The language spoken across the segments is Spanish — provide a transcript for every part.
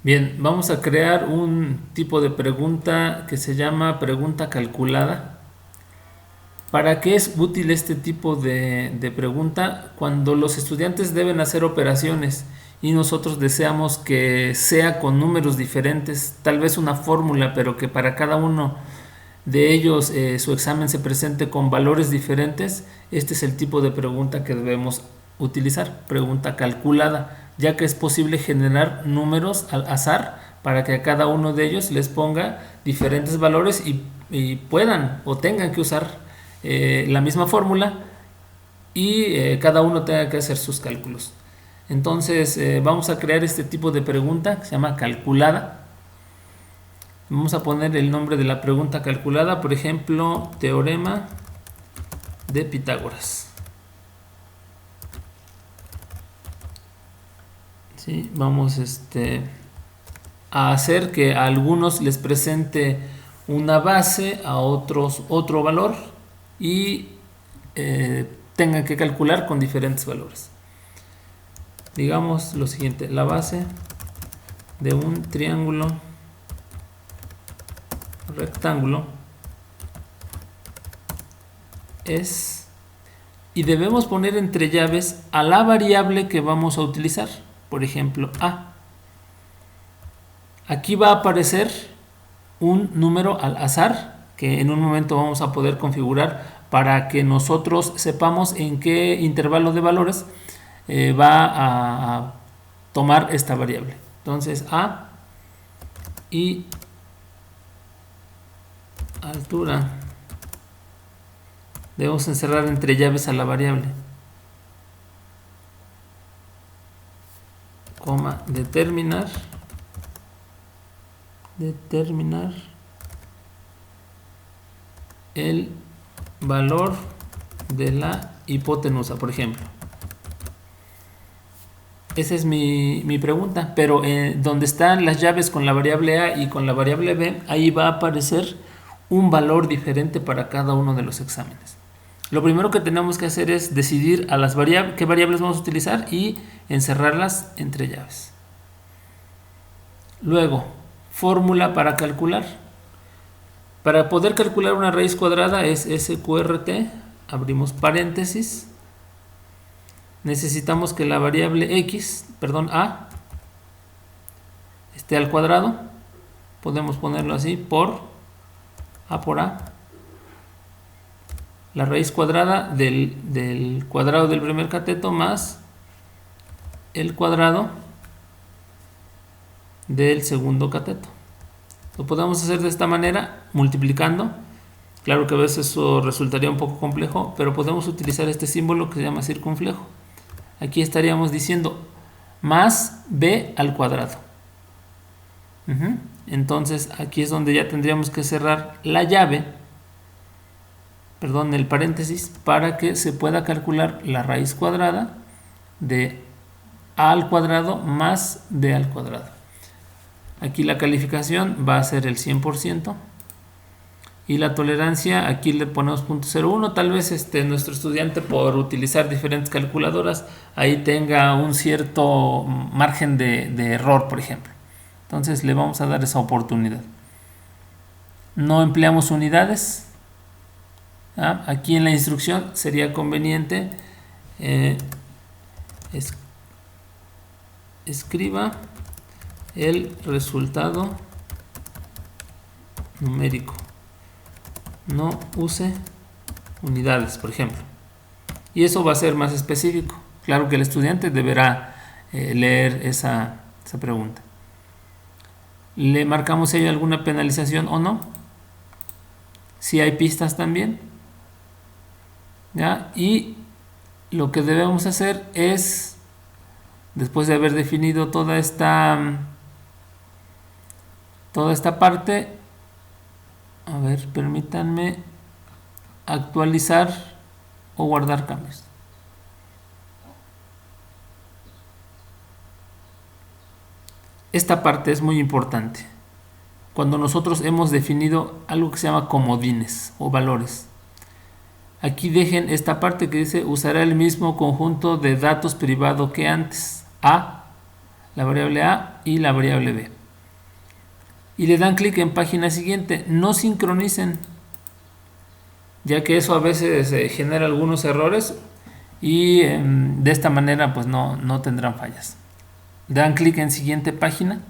Bien, vamos a crear un tipo de pregunta que se llama pregunta calculada. ¿Para qué es útil este tipo de pregunta? Cuando los estudiantes deben hacer operaciones y nosotros deseamos que sea con números diferentes, tal vez una fórmula, pero que para cada uno de ellos su examen se presente con valores diferentes. Este es el tipo de pregunta que debemos utilizar, pregunta calculada, ya que es posible generar números al azar para que a cada uno de ellos les ponga diferentes valores y puedan o tengan que usar la misma fórmula y cada uno tenga que hacer sus cálculos. Entonces vamos a crear este tipo de pregunta que se llama calculada. Vamos a poner el nombre de la pregunta calculada, por ejemplo, teorema de Pitágoras. ¿Sí? Vamos a hacer que a algunos les presente una base, a otros otro valor y tengan que calcular con diferentes valores. Digamos lo siguiente, la base de un triángulo rectángulo es, y debemos poner entre llaves a la variable que vamos a utilizar, por ejemplo a. Aquí va a aparecer un número al azar que en un momento vamos a poder configurar para que nosotros sepamos en qué intervalo de valores va a tomar esta variable. Entonces a y altura. Debemos encerrar entre llaves a la variable. Coma, determinar el valor de la hipotenusa, por ejemplo. Esa es mi pregunta, pero donde están las llaves con la variable A y con la variable B, ahí va a aparecer un valor diferente para cada uno de los exámenes. Lo primero que tenemos que hacer es decidir a las qué variables vamos a utilizar y encerrarlas entre llaves. Luego, fórmula para calcular. Para poder calcular una raíz cuadrada es SQRT, abrimos paréntesis. Necesitamos que la variable a, esté al cuadrado. Podemos ponerlo así, por a. La raíz cuadrada del cuadrado del primer cateto más el cuadrado del segundo cateto. Lo podemos hacer de esta manera, multiplicando. Claro que a veces eso resultaría un poco complejo, pero podemos utilizar este símbolo que se llama circunflejo. Aquí estaríamos diciendo más b al cuadrado. Entonces aquí es donde ya tendríamos que cerrar la llave, el paréntesis, para que se pueda calcular la raíz cuadrada de a al cuadrado más b al cuadrado. Aquí la calificación va a ser el 100%. Y la tolerancia, aquí le ponemos 0.01. Tal vez nuestro estudiante, por utilizar diferentes calculadoras, ahí tenga un cierto margen de error, por ejemplo. Entonces le vamos a dar esa oportunidad. No empleamos unidades. Aquí en la instrucción sería conveniente escriba el resultado numérico. No use unidades, por ejemplo. Y eso va a ser más específico. Claro que el estudiante deberá leer esa pregunta. ¿Le marcamos ahí alguna penalización o no? Si hay pistas también. ¿Ya? Y lo que debemos hacer es, después de haber definido toda esta parte, a ver, permítanme actualizar o guardar cambios. Esta parte es muy importante. Cuando nosotros hemos definido algo que se llama comodines o valores. Aquí dejen esta parte que dice usará el mismo conjunto de datos privado que antes. La la variable A y la variable B. Y le dan clic en página siguiente. No sincronicen, ya que eso a veces genera algunos errores y de esta manera pues no tendrán fallas. Dan clic en siguiente página.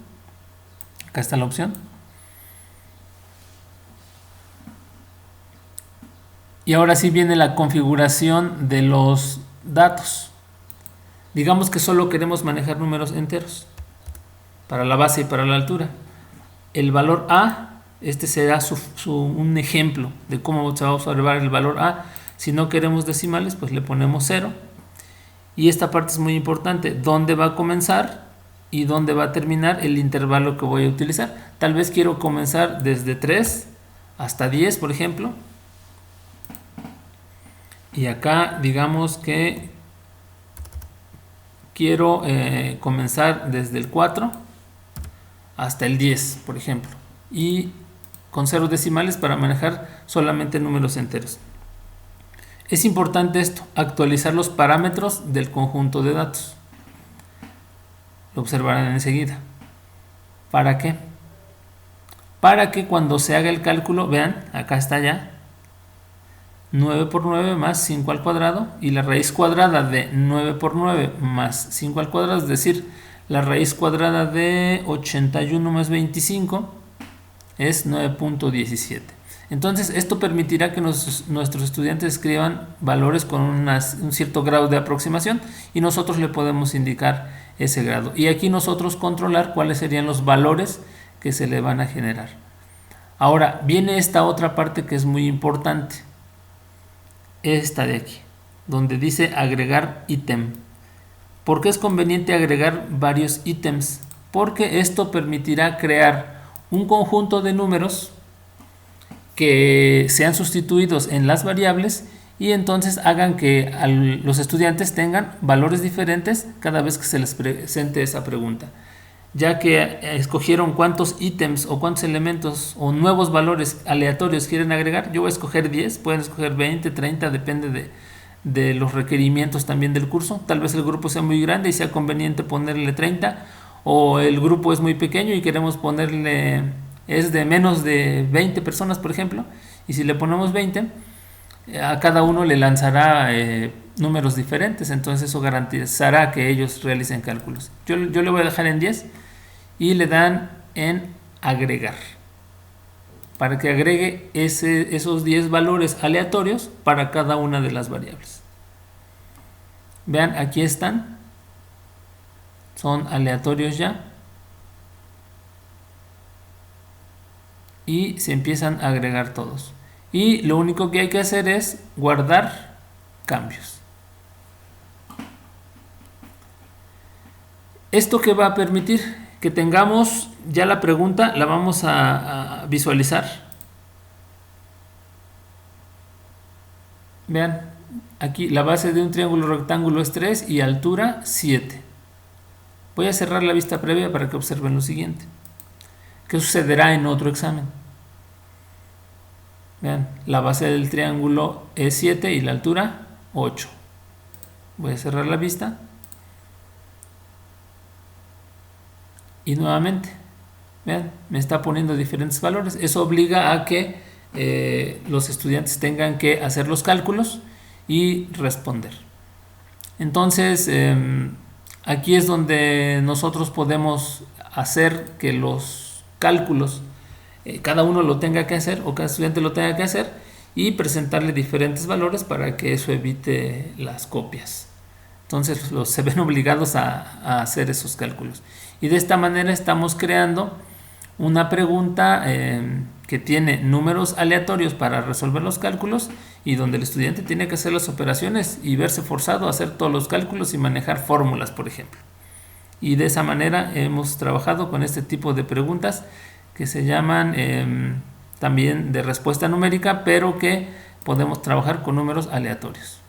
Acá está la opción. Y ahora sí viene la configuración de los datos. Digamos que solo queremos manejar números enteros para la base y para la altura. El valor A, este será un ejemplo de cómo se va a observar el valor A. Si no queremos decimales, pues le ponemos 0. Y esta parte es muy importante, dónde va a comenzar y dónde va a terminar el intervalo que voy a utilizar. Tal vez quiero comenzar desde 3 hasta 10, por ejemplo. Y acá digamos que quiero comenzar desde el 4 hasta el 10, por ejemplo. Y con 0 decimales para manejar solamente números enteros. Es importante esto, actualizar los parámetros del conjunto de datos. Lo observarán enseguida. ¿Para qué? Para que cuando se haga el cálculo, vean, acá está ya, 9 por 9 más 5 al cuadrado, y la raíz cuadrada de 9 por 9 más 5 al cuadrado, es decir, la raíz cuadrada de 81 más 25 es 9.17. Entonces esto permitirá que nuestros estudiantes escriban valores con un cierto grado de aproximación y nosotros le podemos indicar ese grado. Y aquí nosotros controlar cuáles serían los valores que se le van a generar. Ahora viene esta otra parte que es muy importante. Esta de aquí, donde dice agregar ítem. ¿Por qué es conveniente agregar varios ítems? Porque esto permitirá crear un conjunto de números que sean sustituidos en las variables y entonces hagan que los estudiantes tengan valores diferentes cada vez que se les presente esa pregunta. Ya que escogieron cuántos ítems o cuántos elementos o nuevos valores aleatorios quieren agregar, yo voy a escoger 10, pueden escoger 20, 30, depende de los requerimientos también del curso. Tal vez el grupo sea muy grande y sea conveniente ponerle 30, o el grupo es muy pequeño y queremos ponerle, es de menos de 20 personas, por ejemplo, y si le ponemos 20, a cada uno le lanzará números diferentes, entonces eso garantizará que ellos realicen cálculos. Yo le voy a dejar en 10 y le dan en agregar para que agregue esos 10 valores aleatorios para cada una de las variables. Vean, aquí están, son aleatorios ya y se empiezan a agregar todos. Y lo único que hay que hacer es guardar cambios. ¿Esto qué va a permitir? Que tengamos ya la pregunta, la vamos a visualizar. Vean, aquí la base de un triángulo rectángulo es 3 y altura 7. Voy a cerrar la vista previa para que observen lo siguiente. ¿Qué sucederá en otro examen? Vean, la base del triángulo es 7 y la altura 8. Voy a cerrar la vista. Y nuevamente, vean, me está poniendo diferentes valores. Eso obliga a que los estudiantes tengan que hacer los cálculos y responder. Entonces, aquí es donde nosotros podemos hacer que los cálculos cada uno lo tenga que hacer o cada estudiante lo tenga que hacer y presentarle diferentes valores para que eso evite las copias. Entonces se ven obligados a hacer esos cálculos. Y de esta manera estamos creando una pregunta que tiene números aleatorios para resolver los cálculos y donde el estudiante tiene que hacer las operaciones y verse forzado a hacer todos los cálculos y manejar fórmulas, por ejemplo. Y de esa manera hemos trabajado con este tipo de preguntas que se llaman también de respuesta numérica, pero que podemos trabajar con números aleatorios.